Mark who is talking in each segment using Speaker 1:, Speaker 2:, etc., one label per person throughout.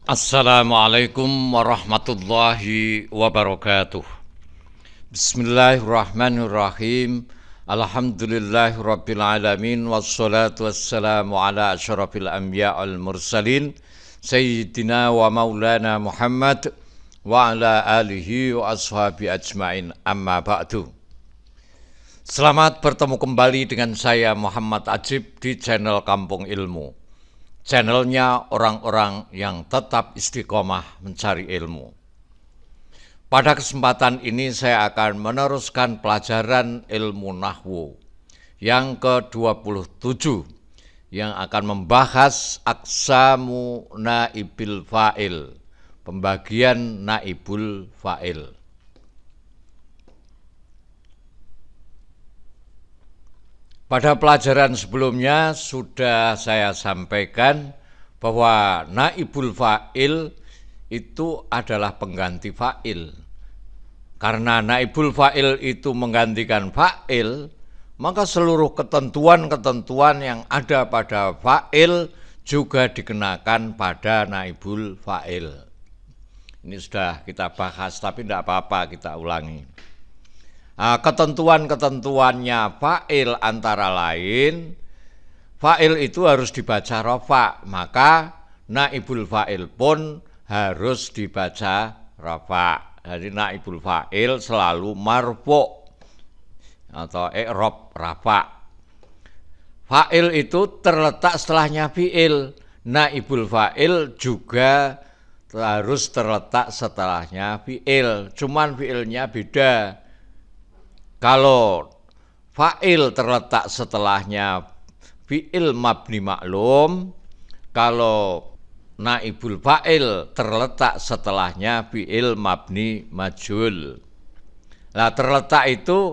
Speaker 1: Assalamualaikum warahmatullahi wabarakatuh. Bismillahirrahmanirrahim. Alhamdulillahirabbil alamin wassalatu wassalamu ala asyrafil anbiya wal mursalin sayyidina wa maulana Muhammad wa ala alihi wa ashabi ajmain. Amma ba'du. Selamat bertemu kembali dengan saya Muhammad Ajib di channel Kampung Ilmu. Channelnya orang-orang yang tetap istiqomah mencari ilmu. Pada kesempatan ini saya akan meneruskan pelajaran ilmu nahwu yang ke-27 yang akan membahas aqsamu naibil fa'il, pembagian naibul fa'il. Pada pelajaran sebelumnya sudah saya sampaikan bahwa naibul fa'il itu adalah pengganti fa'il. Karena naibul fa'il itu menggantikan fa'il, maka seluruh ketentuan-ketentuan yang ada pada fa'il juga dikenakan pada naibul fa'il. Ini sudah kita bahas, tapi tidak apa-apa kita ulangi. Ketentuan-ketentuannya fa'il antara lain, fa'il itu harus dibaca rafa, maka naibul fa'il pun harus dibaca rafa. Jadi naibul fa'il selalu marfu atau i'rab rafa. Fa'il itu terletak setelahnya fi'il, naibul fa'il juga harus terletak setelahnya fi'il, cuman fi'ilnya beda. Kalau fa'il terletak setelahnya fi'il mabni maklum, kalau naibul fa'il terletak setelahnya fi'il mabni majhul. Nah, terletak itu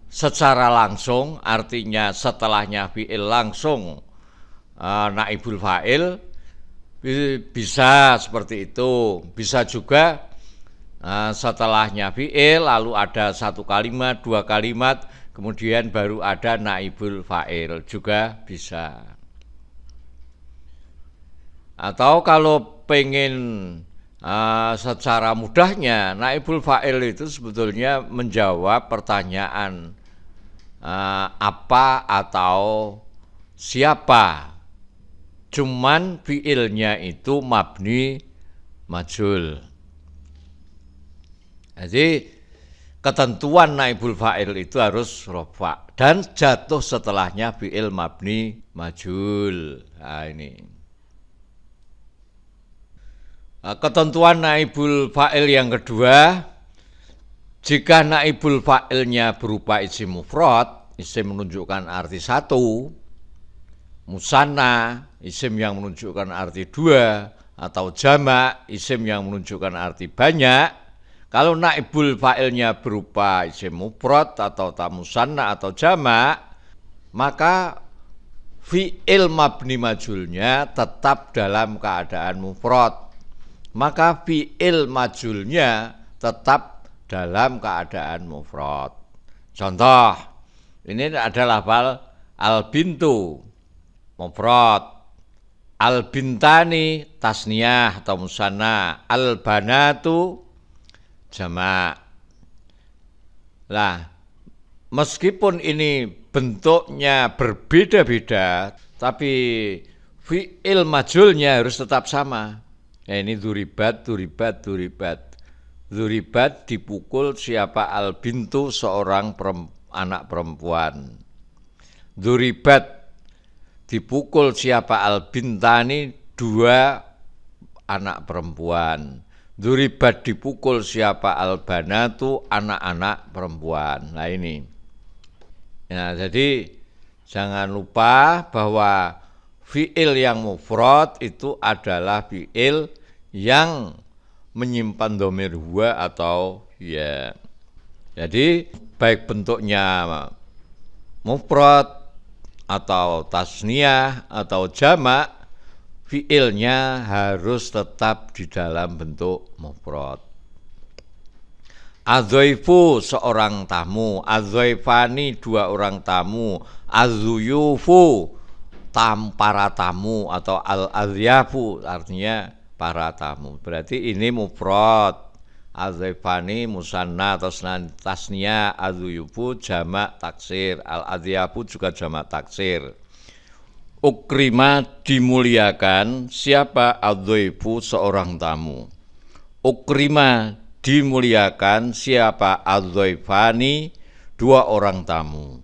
Speaker 1: secara langsung, artinya setelahnya fi'il langsung naibul fa'il, bisa seperti itu. Bisa juga setelahnya fi'il lalu ada satu kalimat, dua kalimat, kemudian baru ada naibul fa'il, juga bisa. Atau kalau pengen secara mudahnya, naibul fa'il itu sebetulnya menjawab pertanyaan apa atau siapa, cuman fi'ilnya itu mabni majhul. Jadi ketentuan naibul fa'il itu harus rafa dan jatuh setelahnya fi'il mabni majhul. Nah, ini. Ketentuan naibul fa'il yang kedua, jika naibul fa'ilnya berupa isim mufrad, isim menunjukkan arti satu, musanna, isim yang menunjukkan arti dua, atau jamak, isim yang menunjukkan arti banyak. Kalau naibul fa'ilnya berupa isim mufrad atau musanna atau jamak, maka fi'il mabni majhulnya tetap dalam keadaan mufrad. Maka fi'il majhulnya tetap dalam keadaan mufrad. Contoh, ini adalah lafal al-bintu mufrad, al-bintani tasniyah atau musanna, al-banatu jamak. Lah, meskipun ini bentuknya berbeda-beda, tapi fi'il majhulnya harus tetap sama. Ini duribat. Duribat dipukul siapa? Al-bintu, seorang anak perempuan. Duribat dipukul siapa? Al-bintani, dua anak perempuan. Duribat dipukul siapa? Al-banatu, anak-anak perempuan. Nah ini. Nah, jadi jangan lupa bahwa fi'il yang mufrad itu adalah fi'il yang menyimpan dhamir huwa atau ya. Jadi baik bentuknya mufrad atau tasniyah atau jamak, fi'ilnya harus tetap di dalam bentuk mufrad. Adzaifu, seorang tamu. Adzaifani, dua orang tamu. Adzuyufu, para tamu atau al-adyafu artinya para tamu. Berarti ini mufrad. Al-dhaifani musanna atau tasniya, al-dhuyufu jamak taksir, al-adhiyafu juga jamak taksir. Ukrima dimuliakan siapa? Al-dhuyufu seorang tamu. Ukrima dimuliakan siapa? Al-dhaifani dua orang tamu.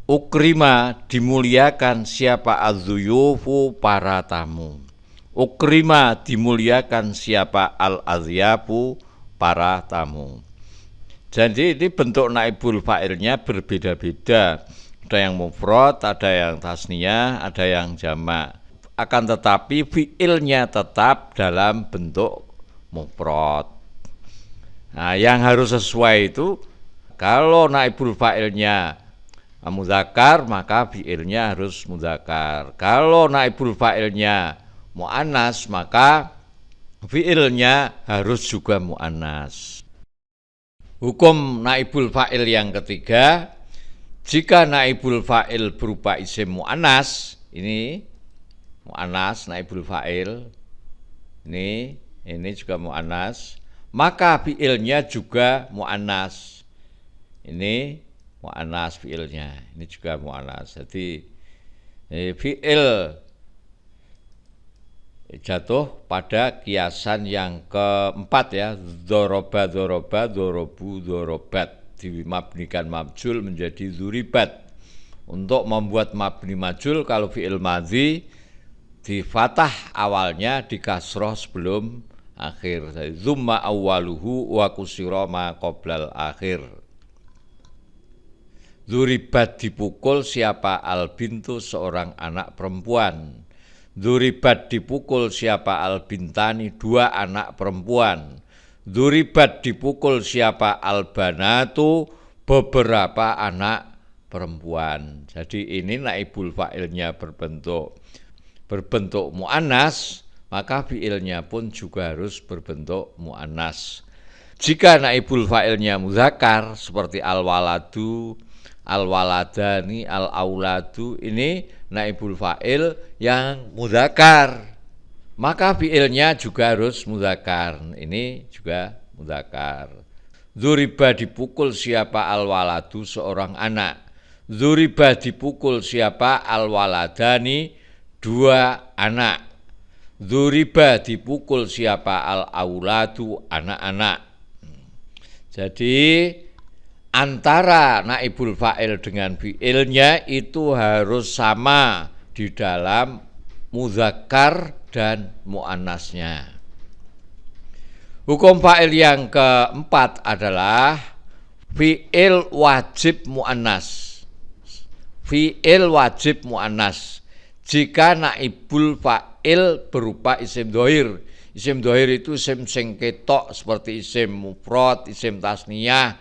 Speaker 1: Ukrima dimuliakan siapa? Al-dhuyufu para tamu. Ukrima dimuliakan siapa? Al-adhiyafu para tamu. Jadi ini bentuk naibul fa'ilnya berbeda-beda. Ada yang mufrad, ada yang tasniyah, ada yang jamak. Akan tetapi fi'ilnya tetap dalam bentuk mufrad. Nah, yang harus sesuai itu kalau naibul fa'ilnya mudzakkar maka fi'ilnya harus mudzakkar. Kalau naibul fa'ilnya mu'annas maka fi'ilnya harus juga mu'annas. Hukum naibul fa'il yang ketiga, jika naibul fa'il berupa isim mu'annas, ini mu'annas naibul fa'il, ini juga mu'annas, maka fi'ilnya juga mu'annas. Ini mu'annas fi'ilnya, ini juga mu'annas. Jadi fi'il jatuh pada kiasan yang keempat ya, dzoroba dzoroba, dzorobu dzorobat, dimabnikan mabjul menjadi dzuribat. Untuk membuat mabni majul kalau fi'il madhi di fathah awalnya, di kasroh sebelum akhir. Dzumma awwaluhu wa kusira ma qoblal akhir. Dzuribat dipukul siapa? Al bintu seorang anak perempuan. Dzuribat dipukul siapa? Al bintani dua anak perempuan. Dzuribat dipukul siapa? Al banatu beberapa anak perempuan. Jadi ini naibul fa'ilnya berbentuk mu'annas, maka fi'ilnya pun juga harus berbentuk mu'annas. Jika naibul fa'ilnya mudzakkar seperti al waladu, al waladani, al auladu, ini naibul fa'il yang mudzakkar, maka fi'ilnya juga harus mudzakkar. Ini juga mudzakkar. Dzuriba dipukul siapa? Al waladu seorang anak. Dzuriba dipukul siapa? Al waladani dua anak. Dzuriba dipukul siapa? Al auladu anak-anak. Jadi antara naibul fa'il dengan fi'ilnya itu harus sama di dalam mudzakkar dan mu'annasnya. Hukum fa'il yang keempat adalah fi'il wajib mu'annas. Fi'il wajib mu'annas jika naibul fa'il berupa isim dhohir. Isim dhohir itu isim sing ketok seperti isim mufrad, isim tasniyah,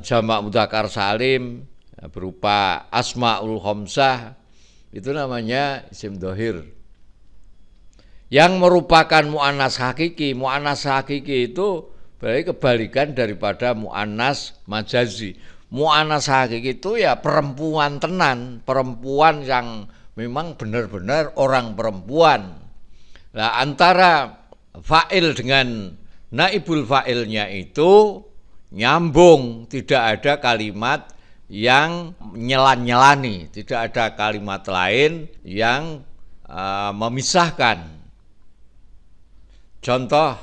Speaker 1: jamak mudzakkar salim, berupa asmaul khamsah, itu namanya isim dhohir. Yang merupakan mu'annas hakiki. Mu'annas hakiki itu berarti kebalikan daripada mu'annas majazi. Mu'annas hakiki itu ya perempuan tenan, perempuan yang memang benar-benar orang perempuan. Nah, antara fa'il dengan naibul fa'ilnya itu nyambung, tidak ada kalimat yang nyelan-nyelani, tidak ada kalimat lain yang memisahkan. Contoh,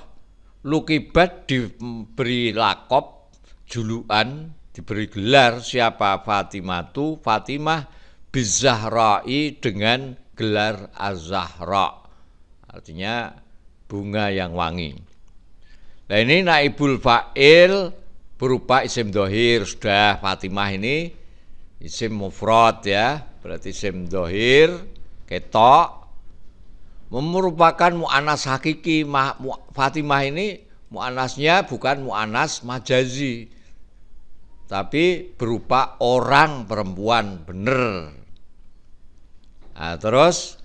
Speaker 1: lukibat diberi lakop, julukan, diberi gelar siapa? Fatimatu, Fatimah bizahra'i dengan gelar az-zahra, artinya bunga yang wangi. Nah, ini naibul fa'il berupa isim dhohir. Sudah, Fatimah ini isim mufrad ya, berarti isim dhohir ketok, merupakan mu'annas hakiki. Fatimah ini mu'annasnya bukan mu'annas majazi, tapi berupa orang perempuan bener. Nah, terus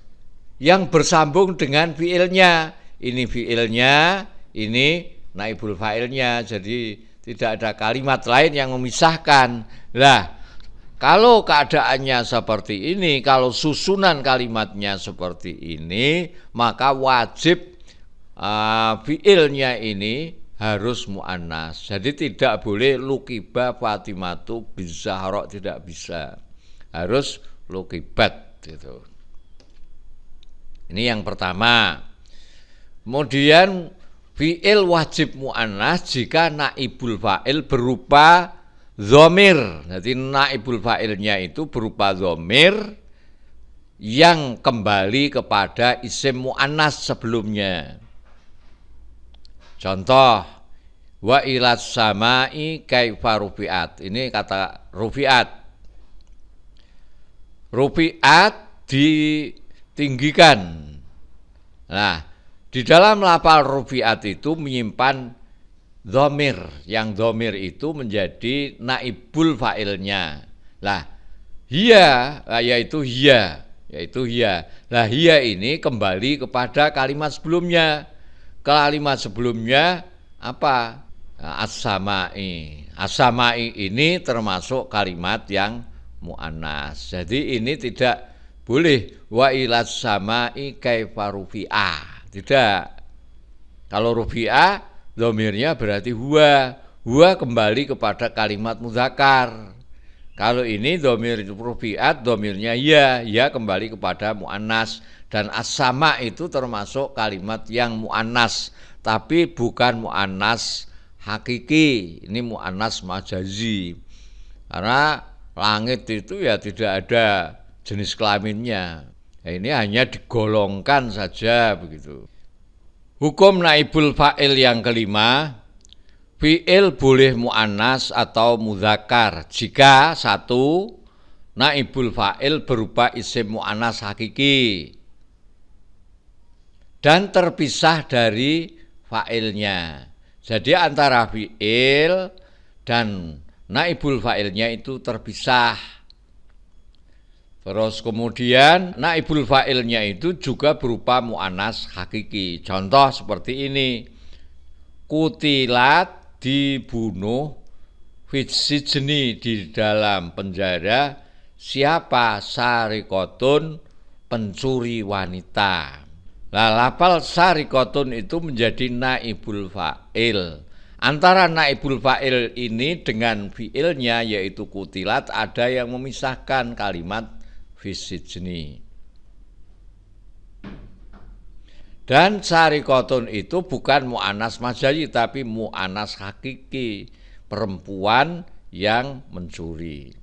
Speaker 1: yang bersambung dengan fiilnya, ini fiilnya, ini naibul fa'ilnya, jadi tidak ada kalimat lain yang memisahkan. Lah, Kalau keadaannya seperti ini, kalau susunan kalimatnya seperti ini, maka wajib fiilnya ini harus mu'annas. Jadi tidak boleh lukiba Fatimatu bizahra, tidak bisa. Harus lukibat gitu. Ini yang pertama. Kemudian fiil wajib mu'annas jika naibul fa'il berupa dhamir. Jadi naibul fa'ilnya itu berupa dhamir yang kembali kepada isim mu'annas sebelumnya. Contoh, wa ilas samai kaifa rufi'at. Ini kata rufi'at. Rufi'at ditinggikan. Nah, di dalam lafal rufi'at itu menyimpan dhamir. Yang dhamir itu menjadi naibul fa'ilnya. Lah, hiya yaitu hiya. Lah, hiya ini kembali kepada kalimat sebelumnya. Kalimat sebelumnya apa? As-samai. As-samai ini termasuk kalimat yang mu'annas. Jadi ini tidak boleh wa ilas samai kaifa rufi'ah. Tidak. Kalau rufi'ah dhamirnya berarti huwa. Huwa kembali kepada kalimat mudzakkar. Kalau ini dhamir rufi'at, dhamirnya ya kembali kepada mu'annas. Dan as-sama itu termasuk kalimat yang mu'annas, tapi bukan mu'annas hakiki. Ini mu'annas majazi. Karena langit itu ya tidak ada jenis kelaminnya. Ya, ini hanya digolongkan saja begitu. Hukum naibul fa'il yang kelima, fi'il boleh mu'annas atau mudzakkar jika satu, naibul fa'il berupa isim mu'annas hakiki dan terpisah dari fa'ilnya. Jadi antara fi'il dan naibul fa'ilnya itu terpisah. Terus kemudian naibul fa'ilnya itu juga berupa mu'annas hakiki. Contoh seperti ini. Kutilat, dibunuh, fitsijni, di dalam penjara, siapa? Sarikotun, pencuri wanita. Nah, lafal sarikotun itu menjadi naibul fa'il. Antara naibul fa'il ini dengan fi'ilnya yaitu kutilat ada yang memisahkan kalimat fitsijni. Dan sarikotun itu bukan mu'annas majazi tapi mu'annas hakiki, perempuan yang mencuri.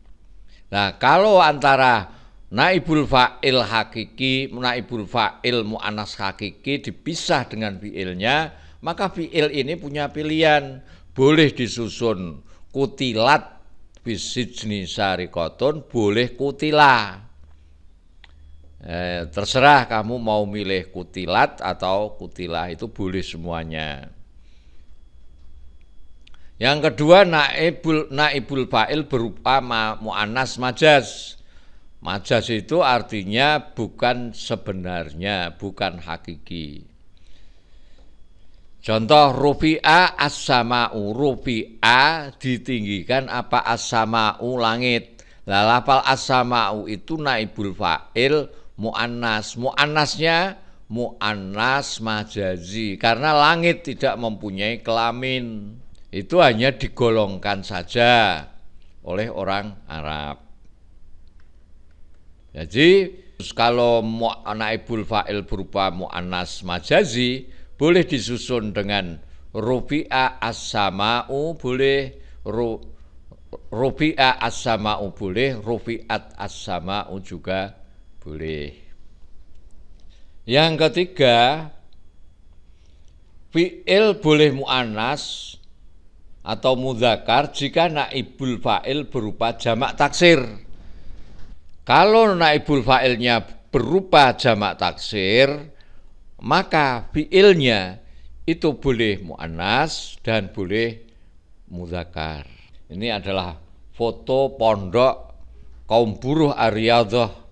Speaker 1: Nah, kalau antara naibul fa'il hakiki, naibul fa'il mu'annas hakiki dipisah dengan fi'ilnya, maka fi'il ini punya pilihan. Boleh disusun kutilat fisijni sarikotun, boleh kutila. Terserah kamu mau milih kutilat atau kutila, itu boleh semuanya. Yang kedua, naibul fa'il berupa mu'annas majaz. Majaz itu artinya bukan sebenarnya, bukan hakiki. Contoh rufi'a as-sama'u, rufi'a ditinggikan apa? As-sama'u, langit. Lah lafal as-sama'u itu naibul fa'il mu'annas. Mu'annasnya mu'annas majazi karena langit tidak mempunyai kelamin. Itu hanya digolongkan saja oleh orang Arab. Jadi kalau naibul fa'il berupa mu'annas majazi boleh disusun dengan rufi'a as-sama'u, boleh rufi'a as-sama'u, boleh rufi'at as-sama'u juga boleh. Yang ketiga, fi'il boleh mu'annas atau mudzakkar jika naibul fa'il berupa jamak taksir. Kalau naibul fa'ilnya berupa jamak taksir, maka fi'ilnya itu boleh mu'annas dan boleh mudzakkar. Ini adalah foto pondok kaum buruh Ar-Riyadhah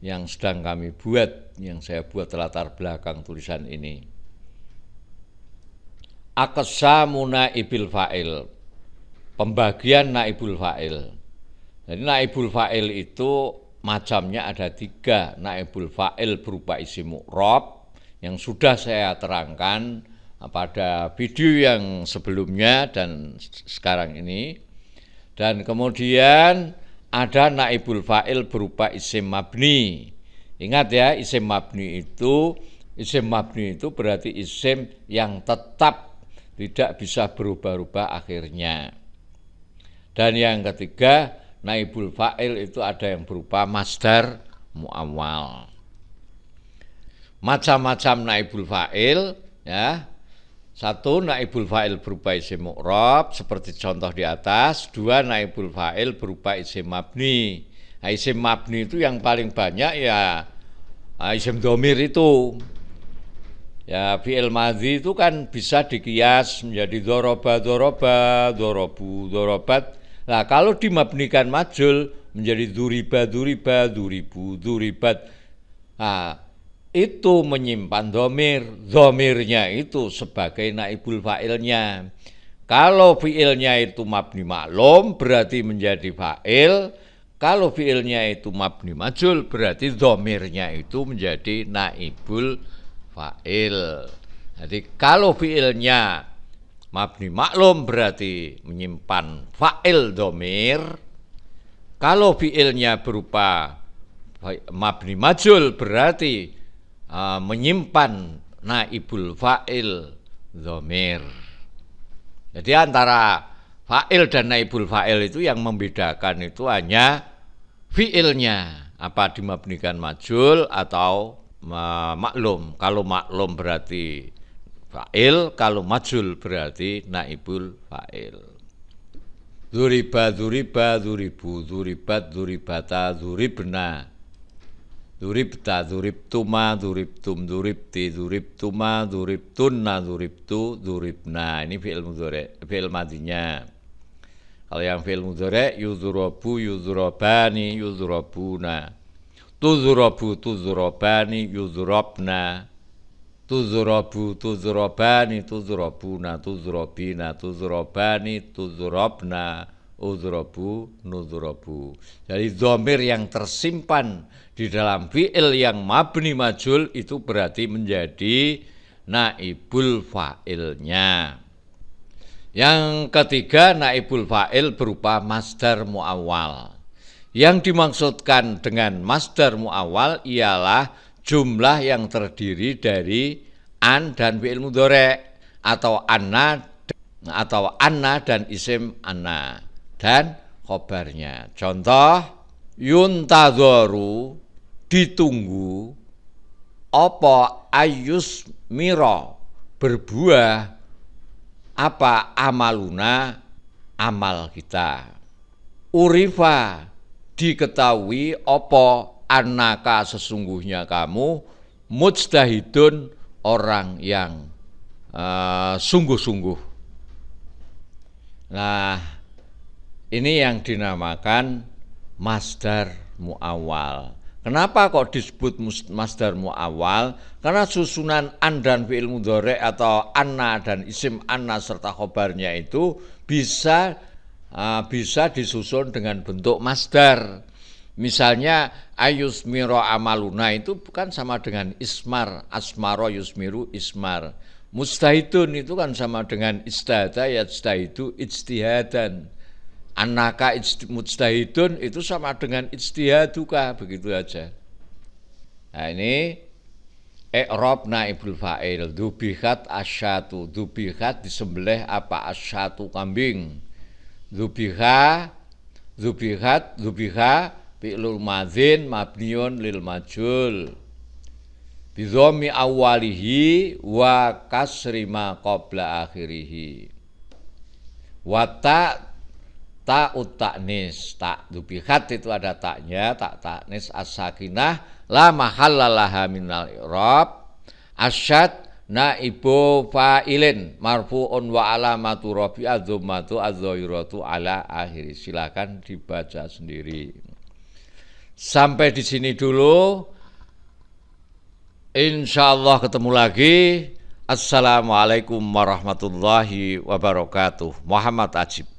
Speaker 1: yang sedang kami buat, yang saya buat latar belakang tulisan ini. Aqsamu naibil fa'il, pembagian naibul fa'il. Jadi naibul fa'il itu macamnya ada 3. Naibul fa'il berupa isim mu'rab yang sudah saya terangkan pada video yang sebelumnya dan sekarang ini. Dan kemudian ada naibul fa'il berupa isim mabni. Ingat ya, isim mabni itu berarti isim yang tetap, tidak bisa berubah-ubah akhirnya. Dan yang ketiga, naibul fa'il itu ada yang berupa masdar mu'awwal. Macam-macam naibul fa'il ya. 1, naibul fa'il berupa isim mu'rab seperti contoh di atas. 2, naibul fa'il berupa isim mabni. Nah, isim mabni itu yang paling banyak ya isim domir itu. Ya, fi'il madhi itu kan bisa dikias menjadi doroba, dorobu, dorobat. Nah, kalau dimabnikan majul menjadi duriba, duribu, duribat. Nah, itu menyimpan domir. Domirnya itu sebagai naibul fa'ilnya. Kalau fi'ilnya itu mabni maklum berarti menjadi fa'il. Kalau fi'ilnya itu mabni majul berarti domirnya itu menjadi naibul fa'il. Jadi kalau fi'ilnya mabni maklum berarti menyimpan fa'il domir. Kalau fi'ilnya berupa mabni majul berarti menyimpan naibul fa'il dhamir. Jadi antara fa'il dan naibul fa'il itu yang membedakan itu hanya fi'ilnya, apa dimabnikan majul atau maklum. Kalau maklum berarti fa'il, kalau majul berarti naibul fa'il. Dzuriba, dzuriba, dzuribu, dzuribat, dzuribata, dzuribna. Dzuribta, dzuribtuma, dzuribtum, dzuribti, dzuribtuma, dzuribtunna, dzuribtu, dzuribna. Ini fi'il mudhari', fi'il madhinya. Kalau yang fi'il mudhari' yudzurabu, yudzurabani, yudzurabuna. Tudzurabu, tudzurabani, yudzurabna. Tudzurabu, tudzurabani, tudzurabuna, tudzurabina, tudzurabani, tudzurabna. Udzurabu, nudzurabu. Jadi dhamir yang tersimpan di dalam fi'il yang mabni majul itu berarti menjadi naibul fa'ilnya. Yang ketiga, naibul fa'il berupa masdar mu'awwal. Yang dimaksudkan dengan masdar mu'awwal ialah jumlah yang terdiri dari an dan fi'il mudhari' atau anna dan isim anna dan khobarnya. Contoh, yuntadharu, ditunggu, apa ayus miro, berbuah, apa amaluna, amal kita. Urifa, diketahui, apa annaka, sesungguhnya kamu, mujtahidun, orang yang sungguh-sungguh. Nah, ini yang dinamakan masdar mu'awwal. Kenapa kok disebut masdar mu'awwal? Karena susunan an dan fi'il mudhari' atau anna dan isim anna serta khobarnya itu bisa disusun dengan bentuk masdar. Misalnya ayusmiro amaluna itu bukan sama dengan ismar, asmaro yusmiru ismar. Mujtahidun itu kan sama dengan istihada yajtahidu ijtihadan. Annaka mujtahidun itu sama dengan ijtihaduka, begitu aja. Nah, ini i'rab naibul fa'il. Dzubihat asyatu, dzubihat disembelih apa? Asyatu, kambing. Dzubiha fi'lul madzin mabniun lil majul bi dhammi awwalihi wa kasri ma qabla akhirih. Wa ta'ut ta'nis, tak dzubihat itu ada taknya, tak ta'nis as-sakinah la mahallalaha minal i'rab. Asyad naibu fa'ilin marfu'un wa alamatu rafi'a dhammatu adz-dhahiratu ala akhiri. Silakan dibaca sendiri. Sampai di sini dulu. Insyaallah ketemu lagi. Assalamualaikum warahmatullahi wabarakatuh. Muhammad Ajib.